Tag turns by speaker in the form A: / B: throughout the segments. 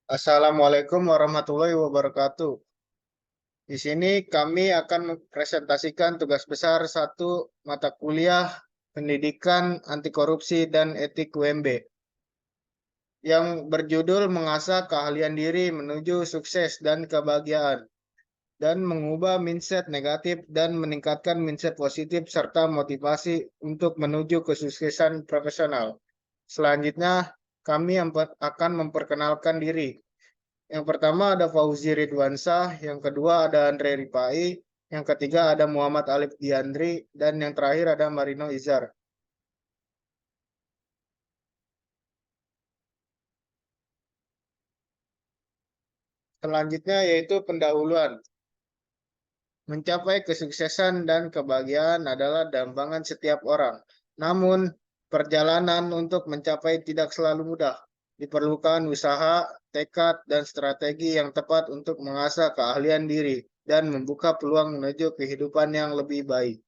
A: Assalamualaikum warahmatullahi wabarakatuh. Di sini kami akan mempresentasikan tugas besar satu mata kuliah Pendidikan Anti Korupsi dan Etik UMB yang berjudul Mengasah Keahlian Diri Menuju Sukses dan Kebahagiaan dan mengubah mindset negatif dan meningkatkan mindset positif serta motivasi untuk menuju kesuksesan profesional. Selanjutnya, kami akan memperkenalkan diri. Yang pertama ada Fauzi Ridwansyah, yang kedua ada Andre Ripai, yang ketiga ada Muhammad Alif Diandri, dan yang terakhir ada Marino Izar. Selanjutnya yaitu pendahuluan. Mencapai kesuksesan dan kebahagiaan adalah dambangan setiap orang. Namun, perjalanan untuk mencapai tidak selalu mudah. Diperlukan usaha, tekad, dan strategi yang tepat untuk mengasah keahlian diri dan membuka peluang menuju kehidupan yang lebih baik.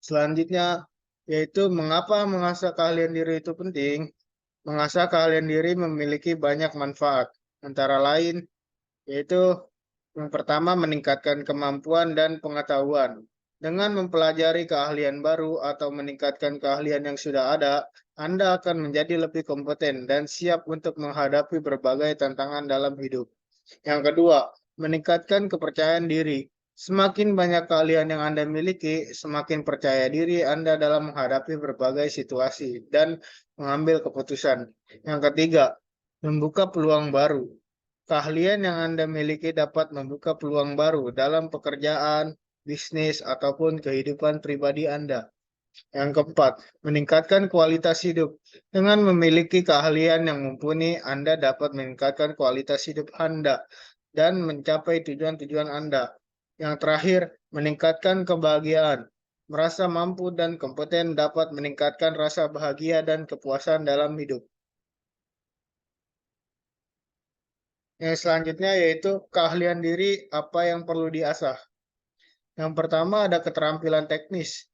A: Selanjutnya, yaitu mengapa mengasah keahlian diri itu penting. Mengasah keahlian diri memiliki banyak manfaat, antara lain yaitu yang pertama meningkatkan kemampuan dan pengetahuan. Dengan mempelajari keahlian baru atau meningkatkan keahlian yang sudah ada, Anda akan menjadi lebih kompeten dan siap untuk menghadapi berbagai tantangan dalam hidup. Yang kedua, meningkatkan kepercayaan diri. Semakin banyak keahlian yang Anda miliki, semakin percaya diri Anda dalam menghadapi berbagai situasi dan mengambil keputusan. Yang ketiga, membuka peluang baru. Keahlian yang Anda miliki dapat membuka peluang baru dalam pekerjaan, bisnis, ataupun kehidupan pribadi Anda. Yang keempat, meningkatkan kualitas hidup. Dengan memiliki keahlian yang mumpuni, Anda dapat meningkatkan kualitas hidup Anda dan mencapai tujuan-tujuan Anda. Yang terakhir, meningkatkan kebahagiaan. Merasa mampu dan kompeten dapat meningkatkan rasa bahagia dan kepuasan dalam hidup. Yang selanjutnya yaitu keahlian diri apa yang perlu diasah. Yang pertama ada keterampilan teknis.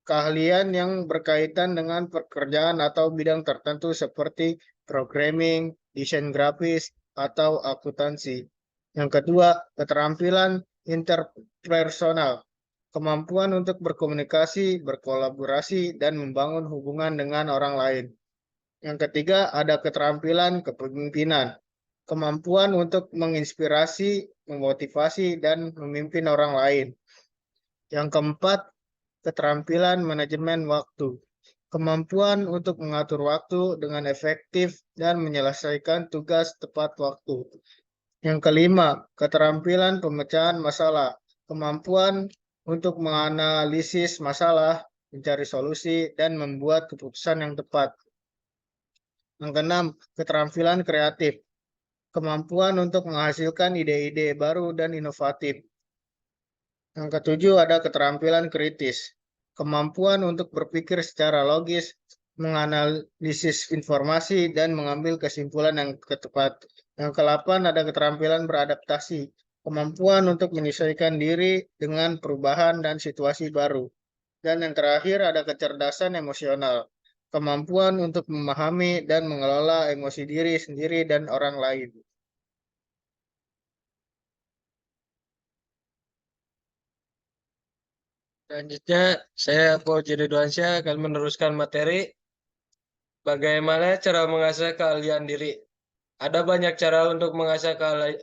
A: Keahlian yang berkaitan dengan pekerjaan atau bidang tertentu seperti programming, desain grafis, atau akuntansi. Yang kedua, keterampilan interpersonal. Kemampuan untuk berkomunikasi, berkolaborasi, dan membangun hubungan dengan orang lain. Yang ketiga, ada keterampilan kepemimpinan. Kemampuan untuk menginspirasi, memotivasi, dan memimpin orang lain. Yang keempat, keterampilan manajemen waktu. Kemampuan untuk mengatur waktu dengan efektif dan menyelesaikan tugas tepat waktu. Yang kelima, keterampilan pemecahan masalah. Kemampuan untuk menganalisis masalah, mencari solusi, dan membuat keputusan yang tepat. Yang keenam, keterampilan kreatif. Kemampuan untuk menghasilkan ide-ide baru dan inovatif. Yang ketujuh ada keterampilan kritis. Kemampuan untuk berpikir secara logis, menganalisis informasi, dan mengambil kesimpulan yang tepat. Yang kedelapan ada keterampilan beradaptasi. Kemampuan untuk menyesuaikan diri dengan perubahan dan situasi baru. Dan yang terakhir ada kecerdasan emosional. Kemampuan untuk memahami dan mengelola emosi diri sendiri dan orang lain.
B: Selanjutnya, saya Fauzi Ridwansyah akan meneruskan materi bagaimana cara mengasah keahlian diri. Ada banyak cara untuk mengasah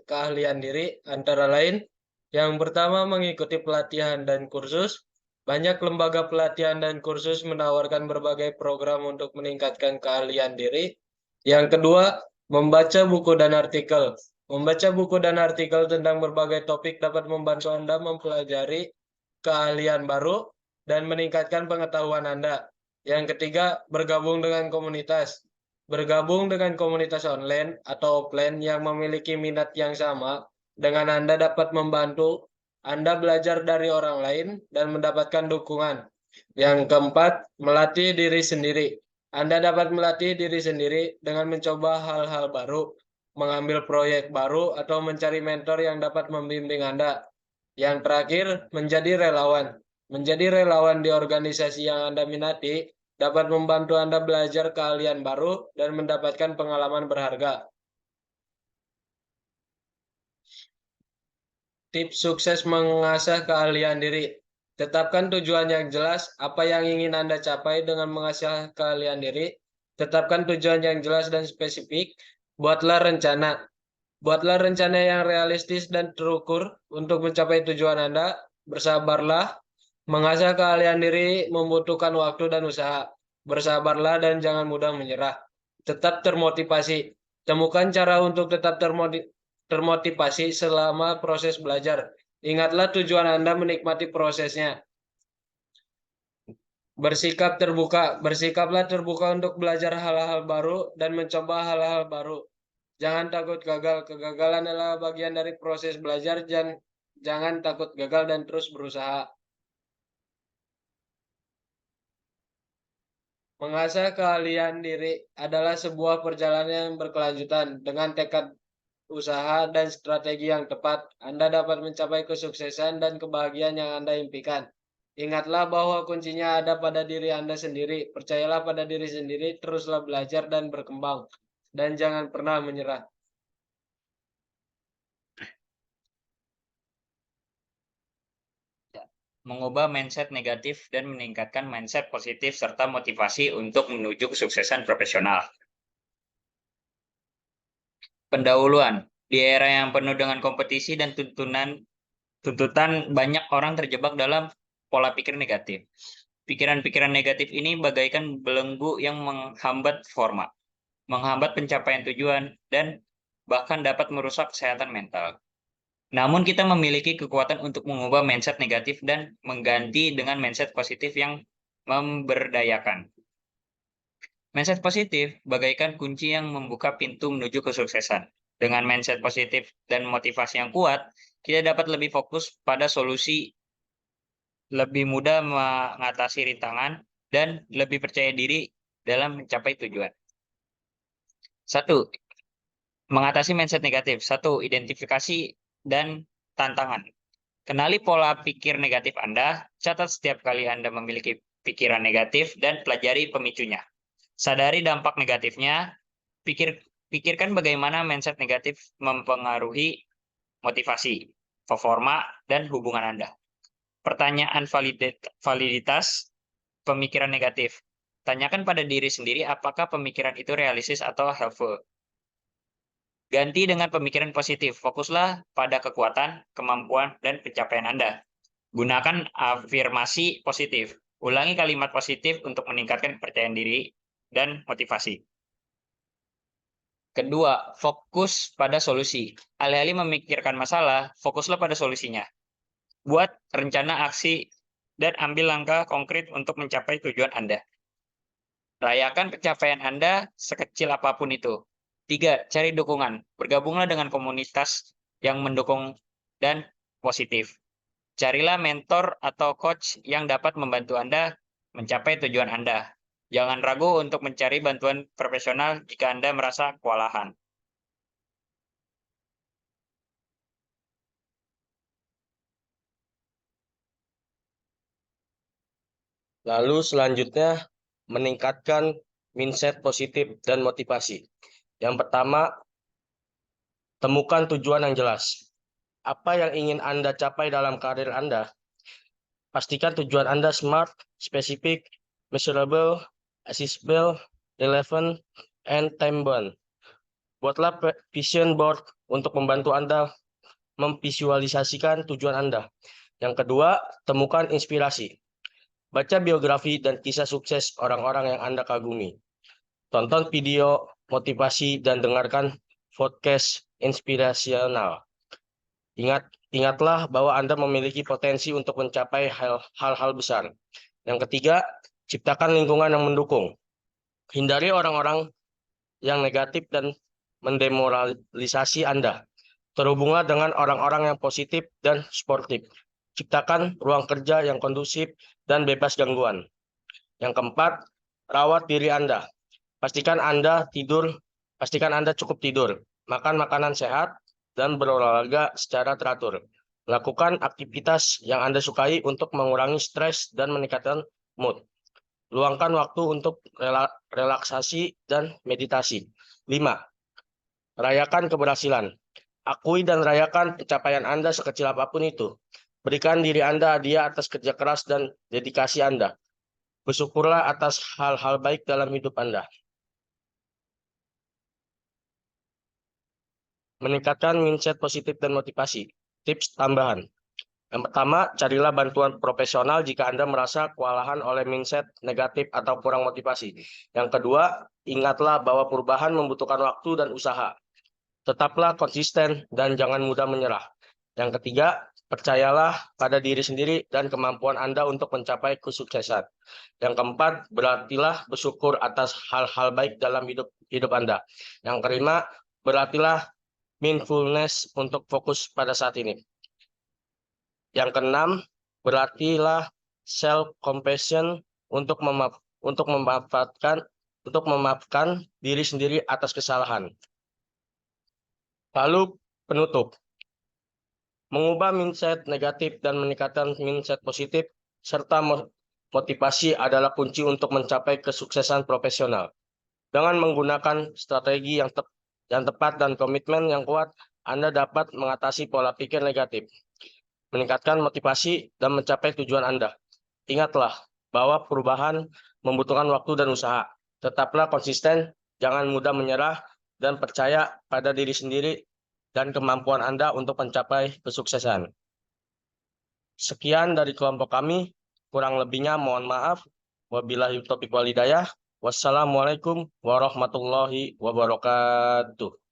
B: keahlian diri, antara lain, yang pertama mengikuti pelatihan dan kursus. Banyak lembaga pelatihan dan kursus menawarkan berbagai program untuk meningkatkan keahlian diri. Yang kedua, membaca buku dan artikel. Membaca buku dan artikel tentang berbagai topik dapat membantu Anda mempelajari keahlian baru dan meningkatkan pengetahuan Anda. Yang ketiga, bergabung dengan komunitas. Bergabung dengan komunitas online atau offline yang memiliki minat yang sama dengan Anda dapat membantu Anda belajar dari orang lain dan mendapatkan dukungan. Yang keempat, melatih diri sendiri. Anda dapat melatih diri sendiri dengan mencoba hal-hal baru, mengambil proyek baru, atau mencari mentor yang dapat membimbing Anda. Yang terakhir, menjadi relawan. Menjadi relawan di organisasi yang Anda minati dapat membantu Anda belajar keahlian baru dan mendapatkan pengalaman berharga. Tips sukses mengasah keahlian diri. Tetapkan tujuan yang jelas, apa yang ingin Anda capai dengan mengasah keahlian diri. Tetapkan tujuan yang jelas dan spesifik. Buatlah rencana. Buatlah rencana yang realistis dan terukur untuk mencapai tujuan Anda. Bersabarlah. Mengasah keahlian diri membutuhkan waktu dan usaha. Bersabarlah dan jangan mudah menyerah. Tetap termotivasi. Temukan cara untuk tetap termotivasi selama proses belajar. Ingatlah tujuan Anda menikmati prosesnya. Bersikap terbuka. Bersikaplah terbuka untuk belajar hal-hal baru dan mencoba hal-hal baru. Jangan takut gagal. Kegagalan adalah bagian dari proses belajar. Jangan takut gagal dan terus berusaha. Mengasah keahlian diri adalah sebuah perjalanan yang berkelanjutan. Dengan tekad usaha dan strategi yang tepat, Anda dapat mencapai kesuksesan dan kebahagiaan yang Anda impikan. Ingatlah bahwa kuncinya ada pada diri Anda sendiri. Percayalah pada diri sendiri, teruslah belajar dan berkembang. Dan jangan pernah menyerah.
C: Mengubah mindset negatif dan meningkatkan mindset positif serta motivasi untuk menuju kesuksesan profesional. Pendahuluan. Di era yang penuh dengan kompetisi dan tuntutan, banyak orang terjebak dalam pola pikir negatif. Pikiran-pikiran negatif ini bagaikan belenggu yang menghambat performa, menghambat pencapaian tujuan, dan bahkan dapat merusak kesehatan mental. Namun kita memiliki kekuatan untuk mengubah mindset negatif dan mengganti dengan mindset positif yang memberdayakan. Mindset positif bagaikan kunci yang membuka pintu menuju kesuksesan. Dengan mindset positif dan motivasi yang kuat, kita dapat lebih fokus pada solusi, lebih mudah mengatasi rintangan, dan lebih percaya diri dalam mencapai tujuan. 1. Mengatasi mindset negatif. 1. Identifikasi dan tantangan. Kenali pola pikir negatif Anda, catat setiap kali Anda memiliki pikiran negatif, dan pelajari pemicunya. Sadari dampak negatifnya, pikirkan bagaimana mindset negatif mempengaruhi motivasi, performa, dan hubungan Anda. Pertanyaan validitas pemikiran negatif. Tanyakan pada diri sendiri apakah pemikiran itu realistis atau helpful. Ganti dengan pemikiran positif. Fokuslah pada kekuatan, kemampuan, dan pencapaian Anda. Gunakan afirmasi positif. Ulangi kalimat positif untuk meningkatkan kepercayaan diri dan motivasi. Kedua, fokus pada solusi. Alih-alih memikirkan masalah, fokuslah pada solusinya. Buat rencana aksi dan ambil langkah konkret untuk mencapai tujuan Anda. Rayakan pencapaian Anda sekecil apapun itu. 3. Cari dukungan. Bergabunglah dengan komunitas yang mendukung dan positif. Carilah mentor atau coach yang dapat membantu Anda mencapai tujuan Anda. Jangan ragu untuk mencari bantuan profesional jika Anda merasa kewalahan.
D: Lalu selanjutnya, meningkatkan mindset positif dan motivasi. Yang pertama, temukan tujuan yang jelas. Apa yang ingin Anda capai dalam karir Anda? Pastikan tujuan Anda smart, spesifik, measurable, achievable, relevant, and time-bound. Buatlah vision board untuk membantu Anda memvisualisasikan tujuan Anda. Yang kedua, temukan inspirasi. Baca biografi dan kisah sukses orang-orang yang Anda kagumi. Tonton video motivasi dan dengarkan podcast inspirasional. Ingatlah bahwa Anda memiliki potensi untuk mencapai hal-hal besar. Yang ketiga, ciptakan lingkungan yang mendukung. Hindari orang-orang yang negatif dan mendemoralisasi Anda. Terhubunglah dengan orang-orang yang positif dan sportif. Ciptakan ruang kerja yang kondusif dan bebas gangguan. Yang keempat, rawat diri Anda. Pastikan Anda cukup tidur, makan makanan sehat, dan berolahraga secara teratur. Lakukan aktivitas yang Anda sukai untuk mengurangi stres dan meningkatkan mood. Luangkan waktu untuk relaksasi dan meditasi. 5. Rayakan keberhasilan. Akui dan rayakan pencapaian Anda sekecil apapun itu. Berikan diri Anda hadiah atas kerja keras dan dedikasi Anda. Bersyukurlah atas hal-hal baik dalam hidup Anda. Meningkatkan mindset positif dan motivasi. Tips tambahan. Yang pertama, carilah bantuan profesional jika Anda merasa kewalahan oleh mindset negatif atau kurang motivasi. Yang kedua, ingatlah bahwa perubahan membutuhkan waktu dan usaha. Tetaplah konsisten dan jangan mudah menyerah. Yang ketiga, percayalah pada diri sendiri dan kemampuan Anda untuk mencapai kesuksesan. Yang keempat, berartilah bersyukur atas hal-hal baik dalam hidup Anda. Yang kelima, berartilah mindfulness untuk fokus pada saat ini. Yang keenam, berartilah self-compassion untuk memaafkan diri sendiri atas kesalahan. Lalu penutup. Mengubah mindset negatif dan meningkatkan mindset positif serta motivasi adalah kunci untuk mencapai kesuksesan profesional. Dengan menggunakan strategi yang tepat dan komitmen yang kuat, Anda dapat mengatasi pola pikir negatif, meningkatkan motivasi, dan mencapai tujuan Anda. Ingatlah bahwa perubahan membutuhkan waktu dan usaha. Tetaplah konsisten, jangan mudah menyerah, dan percaya pada diri sendiri dan kemampuan Anda untuk mencapai kesuksesan. Sekian dari kelompok kami, kurang lebihnya mohon maaf. Wabillahi taufiq wal hidayah. Wassalamualaikum warahmatullahi wabarakatuh.